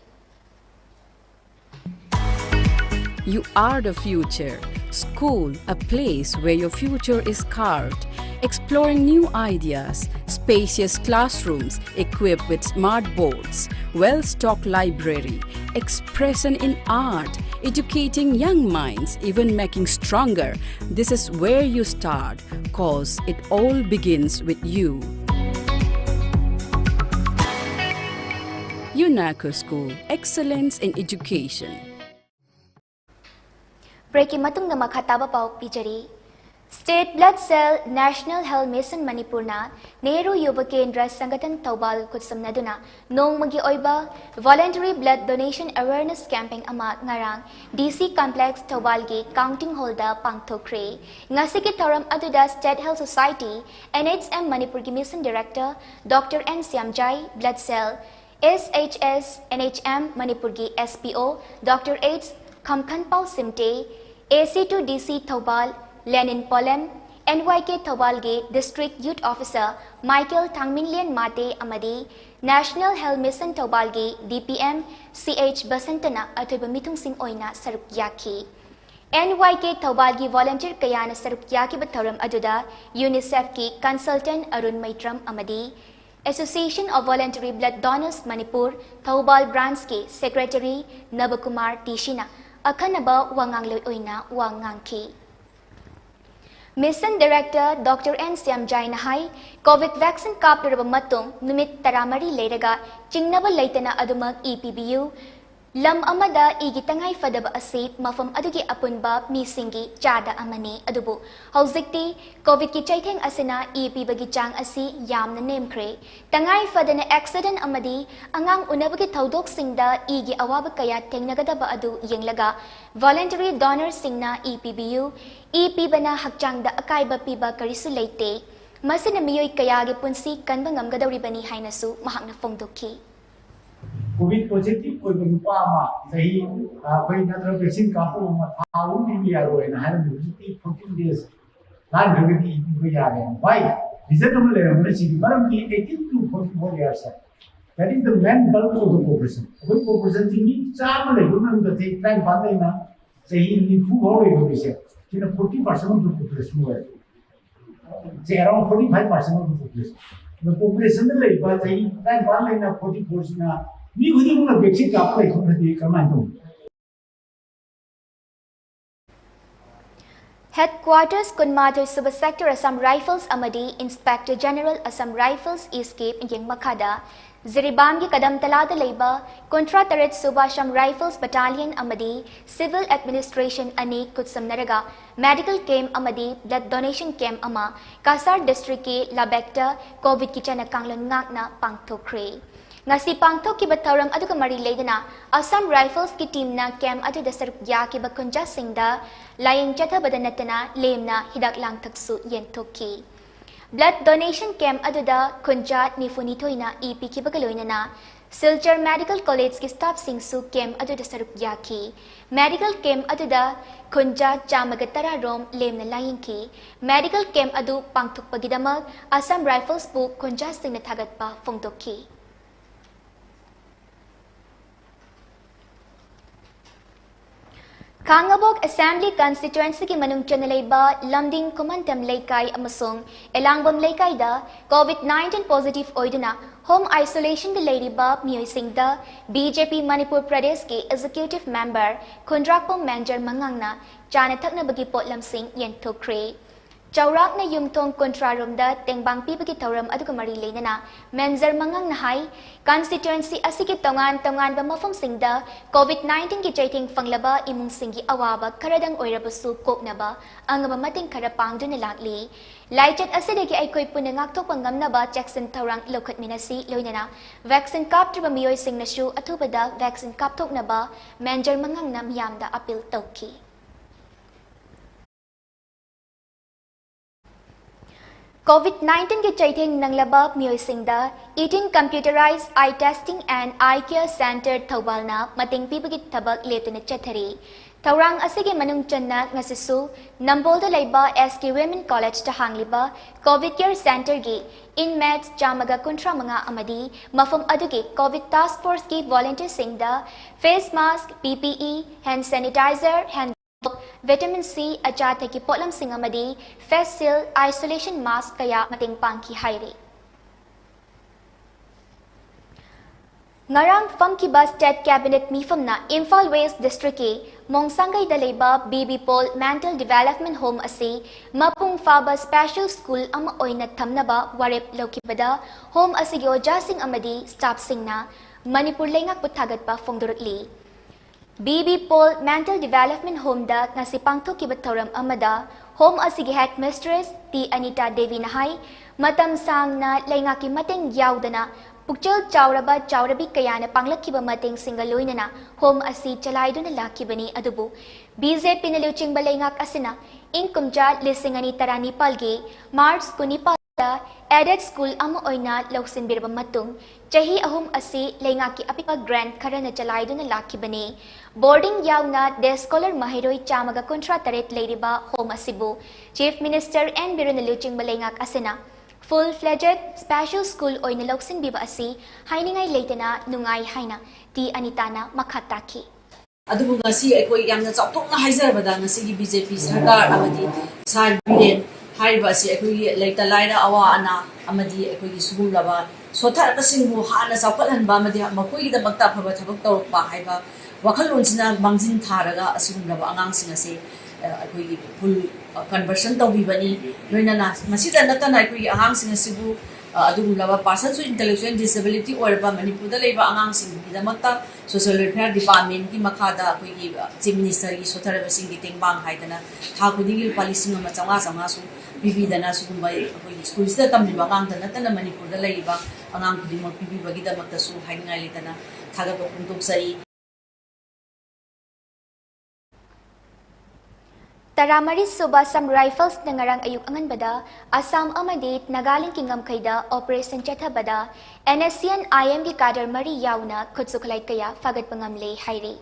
You are the future. School, a place where your future is carved. Exploring new ideas, spacious classrooms equipped with smart boards, well-stocked library, expression in art, educating young minds, even making stronger. This is where you start, cause it all begins with you. UNACO School, excellence in education. Breaking matung na makhataba pau pijari State Blood Cell National Health Mission Manipur na Nehru Yuva Kendra Sangathan Taubal kutsamnaduna nongmagi oiba voluntary blood donation awareness campaign ama ngarang DC Complex Taubal gi counting hall da pangthokre ngasigi thoram aduda State Health Society NHM Manipur gi mission director Dr. N Siamjai Blood Cell SHS NHM Manipurgi SPO Dr. H Khamkhanpau Simte AC2DC Thobal Lenin Polem NYK Thobalge District Youth Officer Michael Thangminlian Mate Amadi National Health Mission Thobalge DPM CH Basantana Atuba Mitung Sing Oina Saruk Yaki NYK Thobalgi volunteer Kayana Saruk Yaki Bataram Aduda UNICEF ki consultant Arun Maitram Amadi Association of Voluntary Blood Donors Manipur Thobal Branch ki Secretary Nabakumar Tishina Akhanaba Wangangloi Oina Wangangki Mission Director Dr. N. Siam Jaina Hai, COVID vaccine kaplaraba matung numit taramari leiraga chingnaba leitana adumag EPBU lam amada igitangai fadaba asi mafam adugi apunba misingi chada amani adubu hauzikti COVID ki chaitheng asina EP bagi chang asi yamna nemkre tangai fadana accident amadi angang unabagi thaudok singda igi awaba kaya tengnagadaba adu yenglaga voluntary donor singna EPBU EP bana hakchangda akaiba piba karisu leite masina miyoi kayagi punsi kanba ngamgadawri bani hainasu mahakna fongdokki COVID positive कोई बंदा आमा सही कोई नत्र vaccine कापो माथाऊ नहीं यार वो है ना हर मुझे 14 days लाइन रगती कोई यार है भाई विजिट हम ले रहे हैं चीज़ पर हम की 18 to 44 years है that is the main bulk of the population कोई population जिन्हीं चार में ले गुना उनका थे ट्रेन बांधे ना सही नहीं फूल हो रही होगी से जिन्हें 40% of the population हुआ है से around 45% of the population में ले बात सही ट्रेन बांध लेना 44 ना मी खुद ही मुझे वैक्सीन का अप्लाई करने दिए करना है Headquarters Kunmathur Suba Sector Assam Rifles Amadi Inspector General Assam Rifles Escape Yeng Makada Ziribamgi Kadam Talada Leiba Contra Taret Subasham Rifles Battalion Amadi Civil Administration Ani Kutsam Naraga Medical Camp Amadi Blood Donation Camp Ama Kasar District Ke Labekta COVID Kichana Kanglan Ngakna Pangtokre Ngasi pangthok ki batawrang aduga mari leidana Assam Rifles ki team na camp adu da saruk ya ki bakunja singda laying chatha badanatana lemna hidak lang taksu yentoki Blood donation camp adu da kunja ni funitoina EP ki bagaloina na Silchar Medical College ki staff singsu camp adu da saruk ya ki Medical camp adu da kunja chamagatara rom lemna laying ki Medical camp adu pangthok pagidamag Assam Rifles bu kunja singna thagat pa fongdoki Kangabok Assembly Constituency ki manung chanalaiba Lamding Kumantam Laikai amasong Elangbam Laikai da COVID-19 positive oiduna home isolation the Ladyba Mioy Singda BJP Manipur Pradesh ki executive member Kundrakpom Manager Mangangna Chanathakna bagi potlam sing yentokre Chaurak na yumtong kontrarum da tengbang pibagi tauram aduga mari leina menzer mangang na hai constituency asiki tongan ba mafam singda COVID-19 ki chaiting fanglaba imung singi awaba karadang oirabasu koknaba angaba mating karapang dun lakli laichat asidagi ay koy punangak to pangamnaba Jackson taurang lokat minasi loinana vaccine kap triba miyoy sing na shu atubada vaccine kap tok na ba menzer mangang na miyamda apil tawki COVID-19 के चैथेंग नंगलबा मियोय सिंगदा 18 computerized eye testing and eye care center थौबालना मतेंग पीबगी थबक लेतने चथरी थौरांग असिगे मनुंग चन्ना ngasisu नंबोलदा लेबा SK Women College ता हांगलिबा COVID care center गी inmates चामगा कुंट्रा मंगा अमदी मफम अदुगे COVID task force की volunteer सिंगदा face mask PPE hand sanitizer hand Vitamin C achate ki potlam singamadi face shield isolation mask kaya mating pangki hairi Ngarang fam ki ba state cabinet mifam na Imphal West district ke Mongsangay daleba BB Paul Mental Development Home asi mapung faba special school ama oina thamna ba warep lokibada home asi gyoja sing amadi staff singna Manipur lengak puthagat pa fongdurutli BB Paul Mental Development Home da ngasi pangthok ki batawram amada home asigi headmistress T Anita Devi Nahai matam sang na lainga ki mateng yaudana pukchal chawrabi kayana panglakkiba mateng singaloinana home asi chalaiduna lakibani adubu BJP naluching balaingak asina inkumja lisingani tarani palge March kunipal aided school लौसिनबिरब मतुंग चाही अहुम असी लेंगाकी अपिपा grant खरना चलाइदुना लाखिबने बोर्डिंग याउना डे स्कॉलर महिरोई चामगा कुंट्रा तरेत लेरिबा होम असिबु चीफ मिनिस्टर एन बिरुना लुचिंग लेंगाक असना फुल फ्लेजेड स्पेशल स्कूल ओइना लौसिनबिबा असी हाइनिंगाई लेतना नुंगाई हाइना टी अनिताना मखा ताखी अदुबु ngasi aikoi yamna chaptokna haizarbada ngasi gi BJP sarkar amadi sar biren haiba asi aikoi leita laira awa ana amadi aikoi gi sugum laba sothar ka singbu hana chapkalan ba amadi makoi gi damakta phaba thabak tawpa haiba wakhal lonsina mangjin tharaga asugum laba angang sing ase aikoi gi full conversion tawbi bani loina na masida natana aikoi gi angang sing asibu अदुगु लबा person सु intellectual disability ओरबा Manipur दा लेबा आंगांग सिंग गी दमक्ता social welfare department की मखादा कोई की chief minister की सोथरबा सिंग की टेंगबांग हाइदना था खुदिंग पॉलिसी मा चंगा चंगा सु बीबी दना सुगुंबा कोई स्कूल से तमलिबा आंगांग दना तना मणिपुर दा लेबा आंगांग खुदिंग बीबी बगी दमक्ता सु हाइनगाई लेतना थागा बकुंतुक सई Taramari Suba Sam Rifles nangarang ayuk angan bada Assam amadi Nagaland kingam kaida Operation Chathabada NSCN IM ki kadar mari yauna khutsuklai kaya fagat pangamle hairi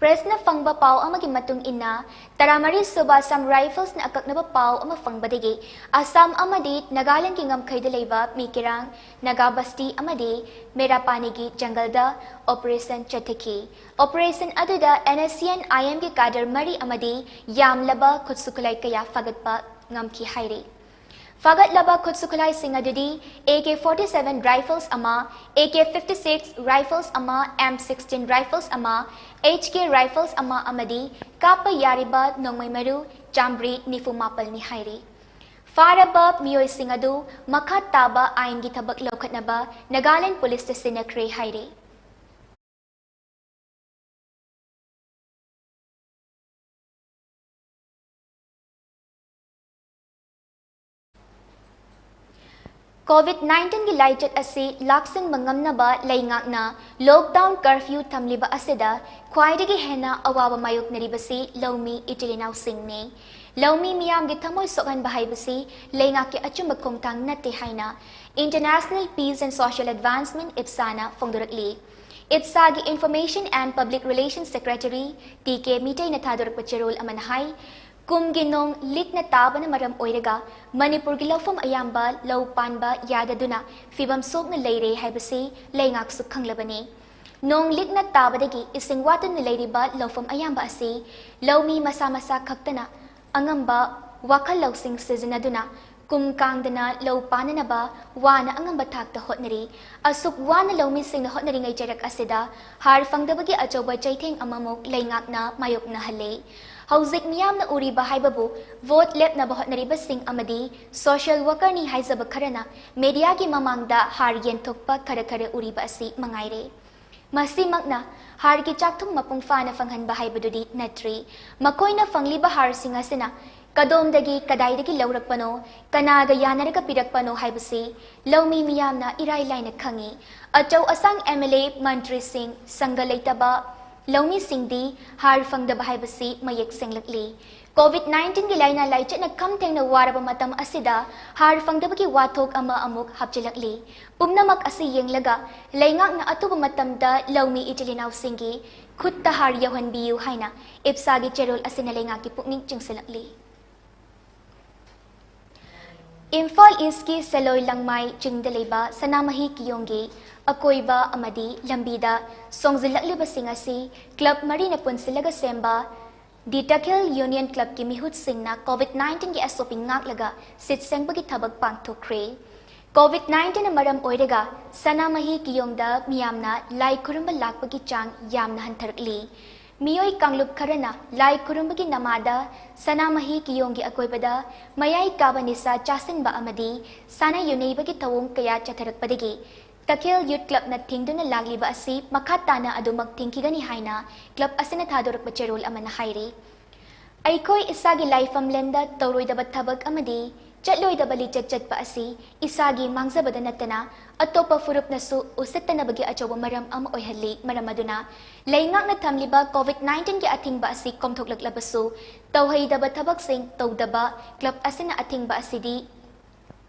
Presna fangba pau amagi matung inna Taramari Suba Sam Rifles na akaknaba pau ama fangbadegi Assam amadi Nagaland kingam kaida leiba mikirang Nagabasti amadi Merapanigi jangalda Operation Chathaki Operation aduda NSCN IM ki kadar mari amadi yamlaba खुदसुखलाई कया फगतपा ngam हाइरे फगत लबा खुदसुखलाई Singh अदुदी AK-47 rifles अमा AK-56 rifles अमा M16 rifles अमा HK rifles अमा अमदी काप यारिबा नोंगमै मरु चामब्री निफु मापल नि हाइरे फारबा मियोय सिंह अदु मखा ताबा आइन की थबक लौखतनबा नागालैंड पुलिस स्टेशन क्रे हाइरे COVID-19 की लाइचत असे लाक्सन मंगमनबा लेंगाकना लॉकडाउन कर्फ्यू थमलिबा असेदा ख्वाइदगी हेना अवाबा मायोकनरिबसी लौमी इटिलिनाउ सिंहने लौमी मियाम गी थमोय सोगन बहाइबसी लेंगाक के अचुंब खोंगथांग नते हाइना international peace and social advancement इप्साना फोंदुरकली इप्सा की information and public relations secretary TK Meitei नथादुरक पचरोल अमन हाई कुमगी नोंग लिकना ताबना मरम ओइरगा मणिपुर की लौफम अयाम्बा लौ पानबा याददुना फिबम सोकना लेरे हाइबसी लेंगाक सु खंगलबने नोंग लिकना ताबदगी इसिंग वातन लेरिबा लौफम अयाम्बा असी लौमी मसा मसा खक्तना अंगम्बा वाखल लौसिंग सिजनदुना कुम कांगदना लौ पाननबा वाना अंगम्बा थाकता होतनरी असुक वाना लौमी सिंग होतनरिंगै चरक असिदा हार फंगदबगी अचौबा चैथेंग अममुक लेंगाकना मायोकना हले हौजिक मियामना उरिबा हाइबबु वोट लेपनबा होतनरिबसिंग अमदी सोशल वर्करनी हाइजबा खरना मीडिया की ममांगदा हार येंथोकपा खर खर उरिबा असि मंगाइरे मसीमकना हार की चाकथुंग मपुंग फाना फंगहनबा हाइबदुदी नट्री मकोइना फंगलिबा हार सिंग असिना कदोमदगी कदाइदगी लौरकपनो कनागा यानरगा पिरकपनो हाइबसी लौमी मियामना इराई लाइना खंगी अचौ असंग MLA मंत्री सिंह संग लेतबा लौमी सिंहदी हार फंगदबा हाइबसी मयेक सेंगलकली COVID-19 की लाइना लाइचना कम थेंगना वारबा मतम असिदा हार फंगदबगी वाथोक अमा अमुक हपचिलकली पुमनमक असि येंगलगा लेंगाकना अतुब मतमदा लौमी इटिलिनाउ सिंगी खुत्ता हार यौहनबियु हाइना इप्सागी चेरोल असिना लेंगाकी पुकनिंग चिंगसलकली इम्फाल ईस्ट की सेलोई लंगमाई चिंगदलेबा सनामही कियोंगे अकोइबा अमदी लंबीदा सोंगजिलकलिबसिंग असि क्लब मरीना पुनसिलगा सेंबा दी टकेल यूनियन क्लब की मिहुत सिंगना COVID-19 की असोपिंग ngaklगा सिट सेंगबगी थबक पांगथोक्रे COVID-19 मरम ओइरगा सनामही कियोंगदा मियामना लाई खुरुंबा लाकपगी चांग यामना हंथरकली मियोई कांगलुप खरना लाई खुरुंबगी नमादा सनामही कियोंगी अकोइबदा मयाई काबनिसा चासिनबा अमदी साना युनेबगी थवोंग कया चथरकपदगी तकेल यूथ क्लब न थिंगदुना लागलिबा असि मखाताना अदुमक थिंकिगनी हाइना क्लब असना थादोरक बचेरोल अमन हाइरे अइखोई इसागी लाइफम लेंदा तौरोइदबा थबक अमदी चलोइदबा लिचत चतपा असि इसागी मांगजबदा नतना अतोपा फुरुपनसु उसितनबगी अचौबा मरम अम ओइहल्ली मरम अदुना लेंगाकना थमलिबा COVID-19 की अथिंगबा असि कोमथोकलकलबसु तौहैदबा थबक सिंग तौदबा क्लब असना अथिंगबा असिदी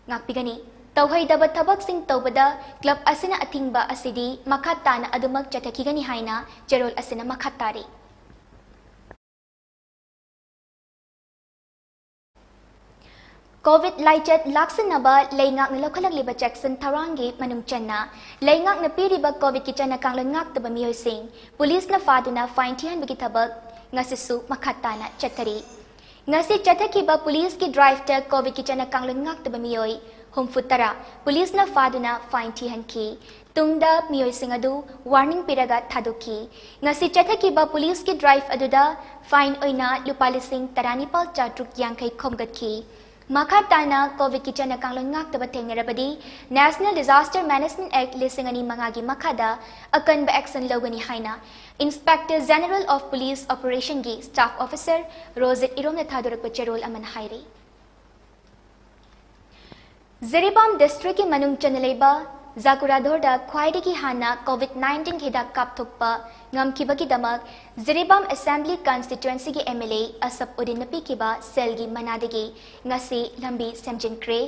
ngakpigani तौहैदब थबकसिंग तौबदा क्लब असिना अथिंगबा असिदी मखा ताना अदुमक चथखिगनी हाइना चेरोल असिना मखा तारी कोविड लाइचत लाक्सनबा लेंगाक न लखलकलिबा जैक्सन थरांगी मनुंग चन्ना लेंगाक न पीरिबा कोविड की चन्ना कांगलन ngakतबा मियोइसिंग पुलिस न फादुना फाइन थिहनबगी थबक ngasisu makhatana chatari ngasi chathkiba police की ड्राइव ट कोविड की चन्ना कांगलन ngakतबा मियोइ हुमफुतरा पुलिस न फादुना फाइन थिहनकी तुंगदा मियोइसिंग अदु वार्निंग पिरगा थादुकी ngasi chathkiba पुलिस की ड्राइव अदुदा फाइन ओइना लुपा लिसिंग तरानिपाल चाट्रुक यांखै खोमगतकी मखा ताना कोविड की चन्ना कांगलन ngakतबा थेंगरबदी नेशनल डिजास्टर मैनेजमेंट एक्ट लिसिंग अनि मंगागी मखादा अकनब एक्शन लौगनी हाइना inspector general of police operation की स्टाफ ऑफिसर रोजित इरोम ने थादुरक चेरोल अमन हाइरी जिरीबाम डिस्ट्रिक्ट की मनुंग चनलेबा जाकुरादोरदा ख्वाइदगी हाना कोविड-19 हिदाक कापथोकपा ngamkibagidamag Ziribam Assembly Constituency की MLA असप उदिनपी किबा सेलगी मनादगी ngasi lambi semjinkre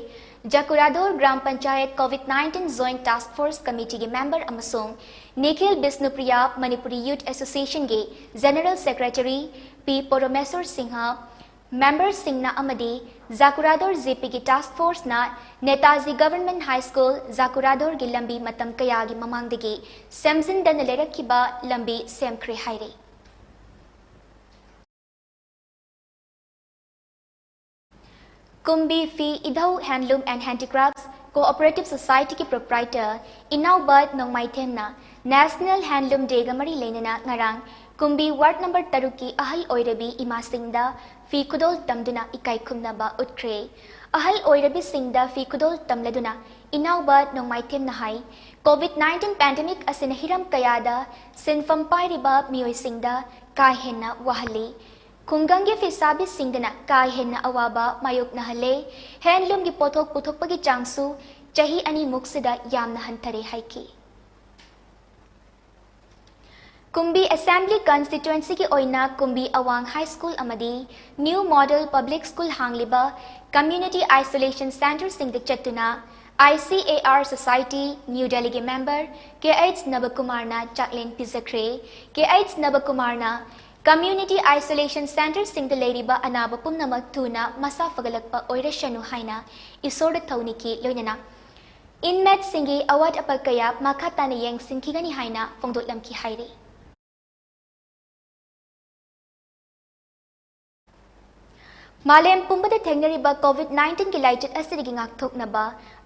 Jakurador Gram Panchayat COVID-19 Joint Task Force Committee की member amasung Nikhil Bisnupriya Manipuri Youth Association की General Secretary P Poromeswar Singha member Singna Amadi Zakurador ZP की Task Force na Netaji Government High School Zakurador की lambi matam kaya की mamangdagi semjin dan lerak kiba lambi semkre hairi Kumbi Fi Idhau Handloom and Handicrafts Cooperative Society की proprietor Inaubat Nongmaithemna National Handloom Day gamari lenana ngarang Kumbi Ward number 3 की ahal oirabi ima singda fi kudol tamduna ikai khumnaba utkre ahal oirabi singda fi kudol tamleduna inauba nongmaithemna hai COVID-19 pandemic asina hiram kayada sinfam pairiba mioi singda kai henna wahali Kungangi fisabi singdana kai henna awaba mayok nahale handloom gi pothok puthokpagi changsu chahi ani muksida yamna hantare haiki Kumbi Assembly Constituency की ओइना Kumbi Awang high school अमदी new model public school हांगलिबा community isolation centre सिंगदिक चतुना ICAR Society New Delhi के member KH नबकुमारना चाकलेन पिजख्रे KH नबकुमारना कम्युनिटी आइसोलेशन सेंटर सिंगद लेरिबा अनाबा पुमनमक थुना मसा फगलकपा ओइरशनु हाइना इसोर थौनिकी लोइनना इनमेट सिंगी अवाद अपल कया मखाताने Young सिंखिगनी हाइना फोंदोलमकी हाइरी Malem pumbada thengnariba COVID-19 ki laichit asirigi ngakthoknaba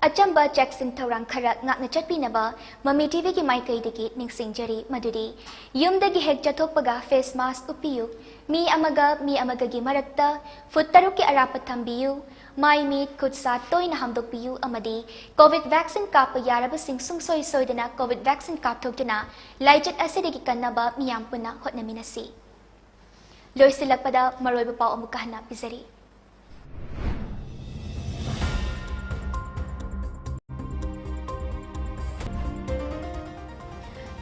achamba cheksin thorang khara ngakna chatpinaba mami TV ki maikai digi ningsingjari madudi yumdagi hek chathokpaga face mask upiyu mi amaga gi marakta futtaruk ki arapa thambiyu mai mi khutsa toina hamdokpiyu amadi COVID vaccine kapa yaraba sing sungsoi soidana COVID vaccine kapthokdana laichit asirigi kannaba miyam punna hotnaminasi Loisilakpada maroiba pao amukahna pizari.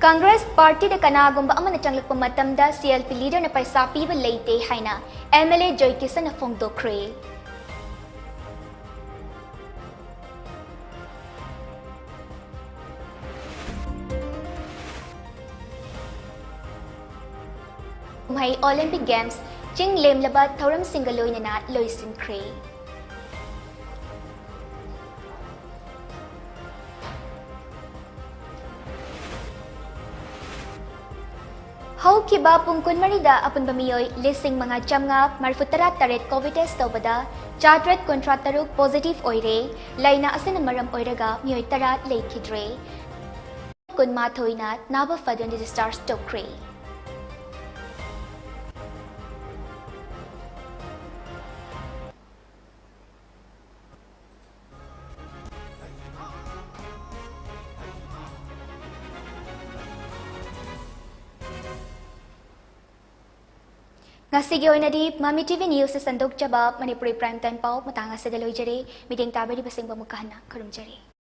Congress Party de kanagumba amana changlakpa matamda CLP leader na paisa piba leite haina MLA Joy Kisan na fongdokre. May Olympic Games Ching Lem Labat Thoram Singaloy na Loisin Cray. How kiba pungkun marida apun bamiyoy lising mga chamnga marfutara taret COVID test tawbada chartret kontrataruk positive oire laina asin maram oiraga miyoy tara leikidre kun mathoy na naba fadon register stock cray. Ngasigi oinadi Mami TV News sa sandok jaba Manipuri Prime Time Pau matanga sa daloy jari meeting tabari basing pamukahana karumjari.